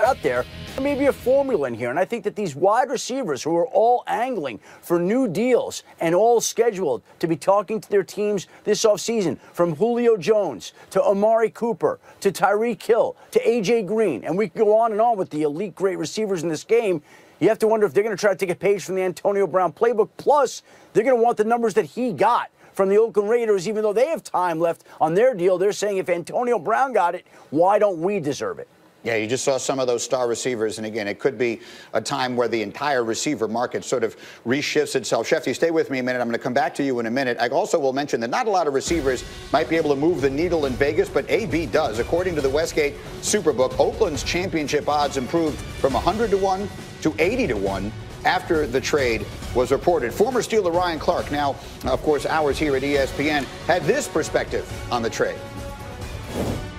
out there. There may be a formula in here, and I think that these wide receivers who are all angling for new deals and all scheduled to be talking to their teams this offseason, from Julio Jones to Amari Cooper to Tyreek Hill to A.J. Green, and we can go on and on with the elite great receivers in this game. You have to wonder if they're going to try to take a page from the Antonio Brown playbook. Plus, they're going to want the numbers that he got from the Oakland Raiders, even though they have time left on their deal. They're saying if Antonio Brown got it, why don't we deserve it? Yeah, you just saw some of those star receivers, and again, it could be a time where the entire receiver market sort of reshifts itself. Shefty, stay with me a minute. I'm going to come back to you in a minute. I also will mention that not a lot of receivers might be able to move the needle in Vegas, but AB does. According to the Westgate Superbook, Oakland's championship odds improved from 100 to 1 to 80 to 1 after the trade was reported. Former Steeler Ryan Clark, now, of course, ours here at ESPN, had this perspective on the trade.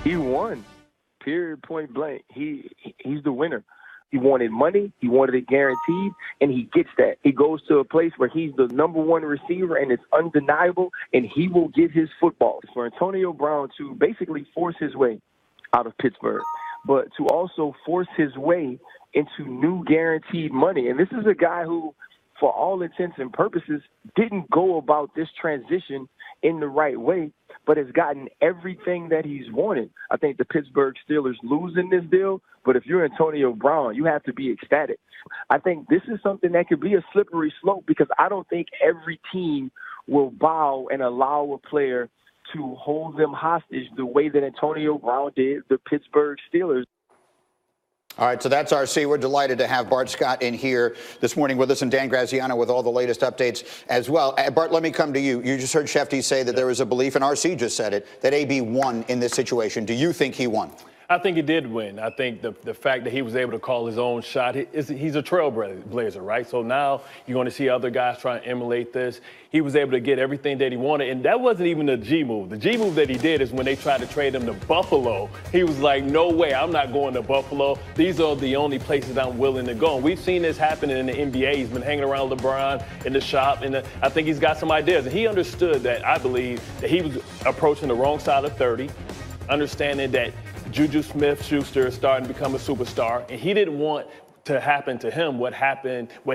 He won. Period, point blank. He's the winner. He wanted money, he wanted it guaranteed, and he gets that. He goes to a place where he's the number one receiver, and it's undeniable, and he will get his football. For Antonio Brown to basically force his way out of Pittsburgh, but to also force his way into new guaranteed money. And this is a guy who, for all intents and purposes, didn't go about this transition in the right way, but has gotten everything that he's wanted. I think the Pittsburgh Steelers lose in this deal, but if you're Antonio Brown, you have to be ecstatic. I think this is something that could be a slippery slope because I don't think every team will bow and allow a player to hold them hostage the way that Antonio Brown did the Pittsburgh Steelers. All right, so that's RC. We're delighted to have Bart Scott in here this morning with us, and Dan Graziano with all the latest updates as well. Bart, let me come to you. You just heard Shefty say that there was a belief, and RC just said it, that AB won in this situation. Do you think he won? I think he did win. I think the fact that he was able to call his own shot, he's a trailblazer, right? So now you're going to see other guys trying to emulate this. He was able to get everything that he wanted, and that wasn't even a G move. The G move that he did is when they tried to trade him to Buffalo. He was like, no way, I'm not going to Buffalo. These are the only places I'm willing to go. And we've seen this happen in the NBA. He's been hanging around LeBron in the shop, and I think he's got some ideas. And he understood that, I believe, that he was approaching the wrong side of 30, understanding that Juju Smith-Schuster is starting to become a superstar, and he didn't want to happen to him what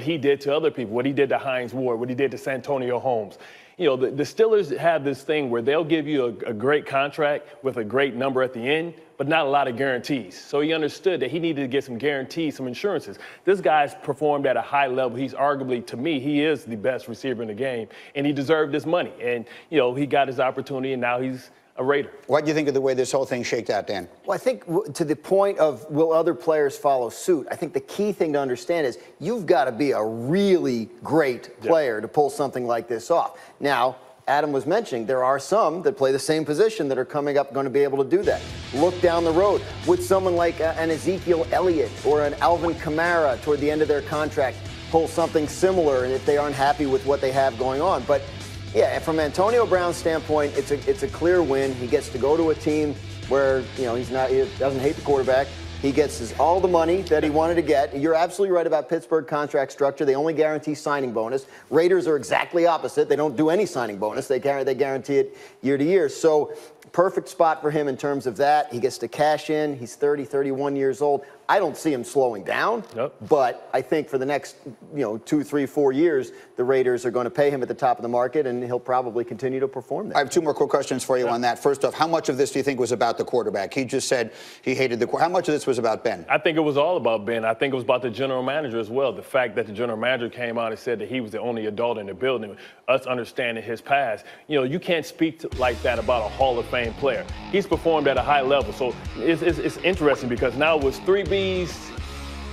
he did to other people, what he did to Hines Ward, what he did to Santonio Holmes. You know, the Steelers have this thing where they'll give you a great contract with a great number at the end, but not a lot of guarantees. So he understood that he needed to get some guarantees, some insurances. This guy's performed at a high level. He's arguably, to me, he is the best receiver in the game, and he deserved this money. And, you know, he got his opportunity, and now he's a Raider. What do you think of the way this whole thing shaked out, Dan? Well, I think to the point of will other players follow suit, I think the key thing to understand is you've got to be a really great player to pull something like this off. Now, Adam was mentioning there are some that play the same position that are coming up going to be able to do that. Look down the road with someone like an Ezekiel Elliott or an Alvin Kamara toward the end of their contract, pull something similar if they aren't happy with what they have going on. But yeah, from Antonio Brown's standpoint, it's a clear win. He gets to go to a team where, you know, he doesn't hate the quarterback. He gets all the money that he wanted to get. You're absolutely right about Pittsburgh contract structure. They only guarantee signing bonus. Raiders are exactly opposite. They don't do any signing bonus. They guarantee it year to year. So perfect spot for him in terms of that. He gets to cash in. He's 30, 31 years old. I don't see him slowing down, but I think for the next, 2, 3, 4 years, the Raiders are going to pay him at the top of the market, and he'll probably continue to perform there. I have 2 more quick questions for you on that. First off, how much of this do you think was about the quarterback? He just said he hated the quarterback. How much of this was about Ben? I think it was all about Ben. I think it was about the general manager as well. The fact that the general manager came out and said that he was the only adult in the building, us understanding his past. You can't speak like that about a Hall of Fame player. He's performed at a high level. So it's interesting because now it was 3 Bs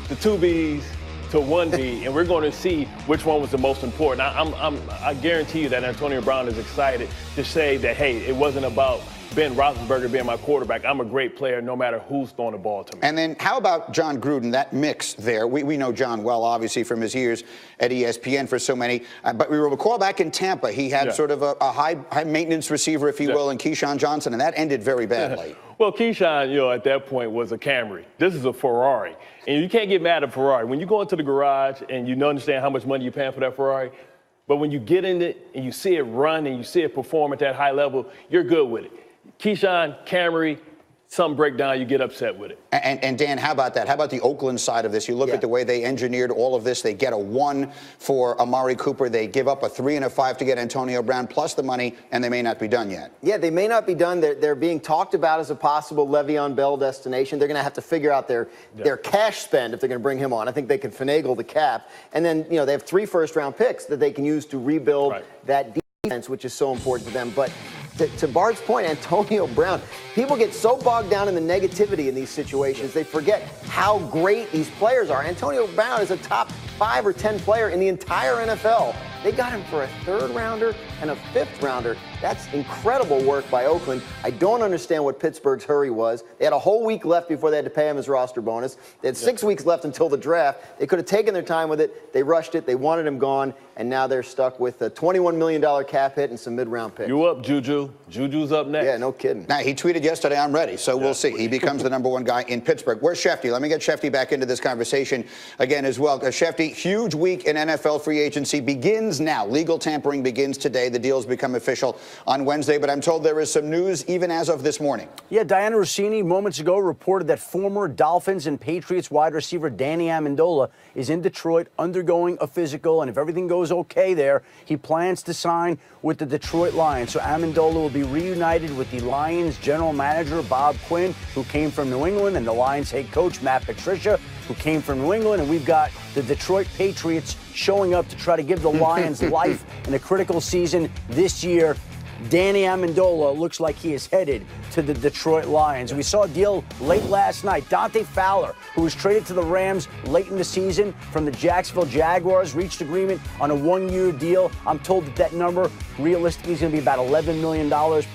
to 2 Bs to 1 B, and we're going to see which one was the most important. I guarantee you that Antonio Brown is excited to say that, hey, it wasn't about Ben Roethlisberger being my quarterback. I'm a great player no matter who's throwing the ball to me. And then how about John Gruden, that mix there? We know John well, obviously, from his years at ESPN for so many. But we recall back in Tampa, he had sort of a high-maintenance receiver, if you will, in Keyshawn Johnson, and that ended very badly. Well, Keyshawn, at that point was a Camry. This is a Ferrari. And you can't get mad at Ferrari. When you go into the garage and you understand how much money you're paying for that Ferrari, but when you get in it and you see it run and you see it perform at that high level, you're good with it. Keyshawn, Camry, some breakdown, you get upset with it. And Dan, how about that? How about the Oakland side of this? You look at the way they engineered all of this. They get a 1 for Amari Cooper. They give up a 3 and a 5 to get Antonio Brown, plus the money, and they may not be done yet. Yeah, they may not be done. They're being talked about as a possible Le'Veon Bell destination. They're going to have to figure out their cash spend if they're going to bring him on. I think they can finagle the cap. And then, they have 3 first-round picks that they can use to rebuild that defense, which is so important to them. But to Bart's point, Antonio Brown, people get so bogged down in the negativity in these situations, they forget how great these players are. Antonio Brown is a top 5 or 10 player in the entire NFL. They got him for a 3rd rounder and a 5th rounder. That's incredible work by Oakland. I don't understand what Pittsburgh's hurry was. They had a whole week left before they had to pay him his roster bonus. They had 6 weeks left until the draft. They could have taken their time with it. They rushed it. They wanted him gone. And now they're stuck with a $21 million cap hit and some mid-round picks. You up, Juju. Juju's up next. Yeah, no kidding. Now, he tweeted yesterday, I'm ready, so we'll see. He becomes the #1 guy in Pittsburgh. Where's Shefty? Let me get Shefty back into this conversation again as well. Shefty, huge week in NFL free agency begins now. Legal tampering begins today. The deals become official on Wednesday, but I'm told there is some news even as of this morning. Yeah, Diana Rossini moments ago reported that former Dolphins and Patriots wide receiver Danny Amendola is in Detroit undergoing a physical, and if everything goes okay there, he plans to sign with the Detroit Lions. So Amendola will be reunited with the Lions general manager Bob Quinn, who came from New England, and the Lions head coach Matt Patricia, who came from New England. And we've got the Detroit Patriots showing up to try to give the Lions life in a critical season this year. Danny Amendola looks like he is headed to the Detroit Lions. We saw a deal late last night. Dante Fowler, who was traded to the Rams late in the season from the Jacksonville Jaguars, reached agreement on a 1-year deal. I'm told that number realistically is going to be about $11 million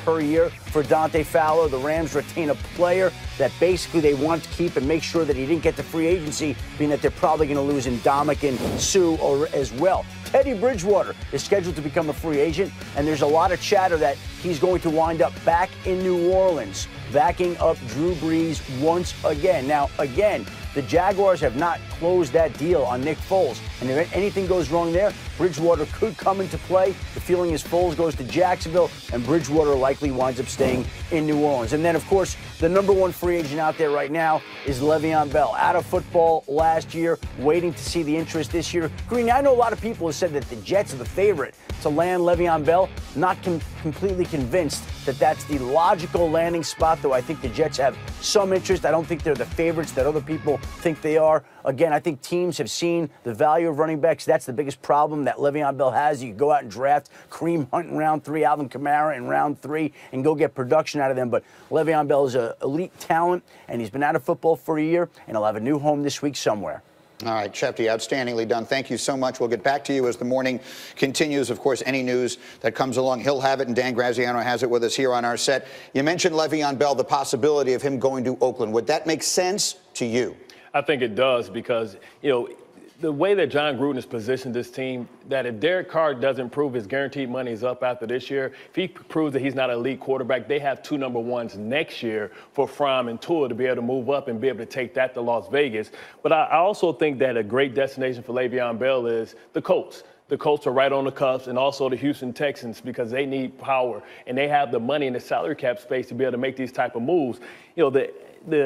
per year for Dante Fowler. The Rams retain a player that basically they want to keep and make sure that he didn't get to free agency, being that they're probably going to lose Ndamukong Suh as well. Teddy Bridgewater is scheduled to become a free agent, and there's a lot of chatter that he's going to wind up back in New Orleans, backing up Drew Brees once again. Now, again, the Jaguars have not closed that deal on Nick Foles, and if anything goes wrong there, Bridgewater could come into play. The feeling is Foles goes to Jacksonville, and Bridgewater likely winds up staying in New Orleans. And then, of course, the #1 free agent out there right now is Le'Veon Bell. Out of football last year, waiting to see the interest this year. Greeny, I know a lot of people have said that the Jets are the favorite to land Le'Veon Bell. Not completely convinced that that's the logical landing spot, though I think the Jets have some interest. I don't think they're the favorites that other people think they are. Again, I think teams have seen the value of running backs. That's the biggest problem that Le'Veon Bell has. You can go out and draft Kareem Hunt in round 3, Alvin Kamara in round 3, and go get production out of them. But Le'Veon Bell is an elite talent, and he's been out of football for a year, and he'll have a new home this week somewhere. All right, Shefty, outstandingly done. Thank you so much. We'll get back to you as the morning continues. Of course, any news that comes along, he'll have it, and Dan Graziano has it with us here on our set. You mentioned Le'Veon Bell, the possibility of him going to Oakland. Would that make sense to you? I think it does because, the way that John Gruden has positioned this team, that if Derek Carr doesn't prove his guaranteed money is up after this year, if he proves that he's not an elite quarterback, they have 2 #1s next year for Fromm and Tua to be able to move up and be able to take that to Las Vegas. But I also think that a great destination for Le'Veon Bell is the Colts. The Colts are right on the cusp, and also the Houston Texans, because they need power and they have the money and the salary cap space to be able to make these type of moves. The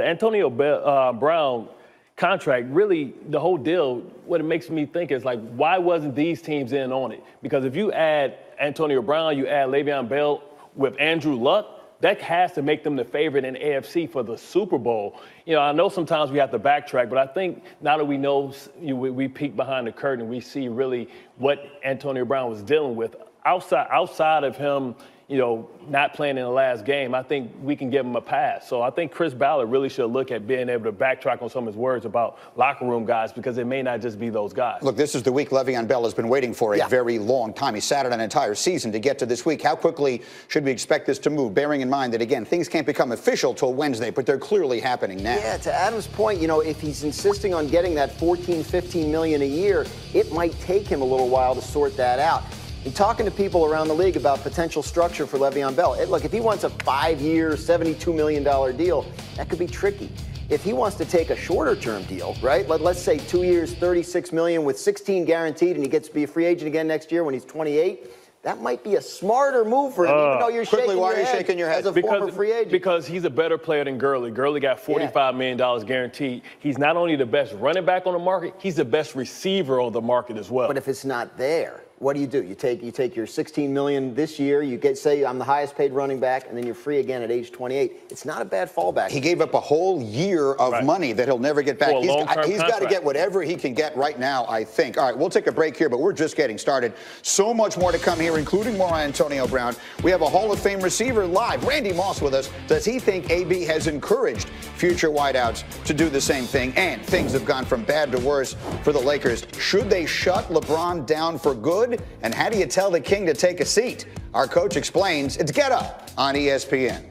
Antonio Brown contract, really, the whole deal, what it makes me think is, like, why wasn't these teams in on it? Because if you add Antonio Brown, you add Le'Veon Bell with Andrew Luck, that has to make them the favorite in the AFC for the Super Bowl. I know sometimes we have to backtrack, but I think now that we know, we peek behind the curtain, we see really what Antonio Brown was dealing with. Outside of him, not playing in the last game, I think we can give him a pass. So I think Chris Ballard really should look at being able to backtrack on some of his words about locker room guys, because it may not just be those guys. Look, this is the week Le'Veon Bell has been waiting for a very long time. He sat out an entire season to get to this week. How quickly should we expect this to move, bearing in mind that, again, things can't become official till Wednesday, but they're clearly happening now? Yeah, to Adam's point, if he's insisting on getting that $14-15 million a year, it might take him a little while to sort that out. And talking to people around the league about potential structure for Le'Veon Bell, look, if he wants a 5-year, $72 million deal, that could be tricky. If he wants to take a shorter-term deal, right, let's say 2 years, $36 million with $16 guaranteed, and he gets to be a free agent again next year when he's 28, that might be a smarter move for him, even though you're quickly, why are you shaking your head? as a former free agent. Because he's a better player than Gurley. Gurley got $45 million guaranteed. He's not only the best running back on the market, he's the best receiver on the market as well. But if it's not there, what do? You take your $16 million this year. You say I'm the highest paid running back, and then you're free again at age 28. It's not a bad fallback. He gave up a whole year of money that he'll never get back. He's got to get whatever he can get right now, I think. All right, we'll take a break here, but we're just getting started. So much more to come here, including more on Antonio Brown. We have a Hall of Fame receiver live, Randy Moss, with us. Does he think AB has encouraged future wideouts to do the same thing? And things have gone from bad to worse for the Lakers. Should they shut LeBron down for good? And how do you tell the king to take a seat? Our coach explains. It's Get Up on ESPN.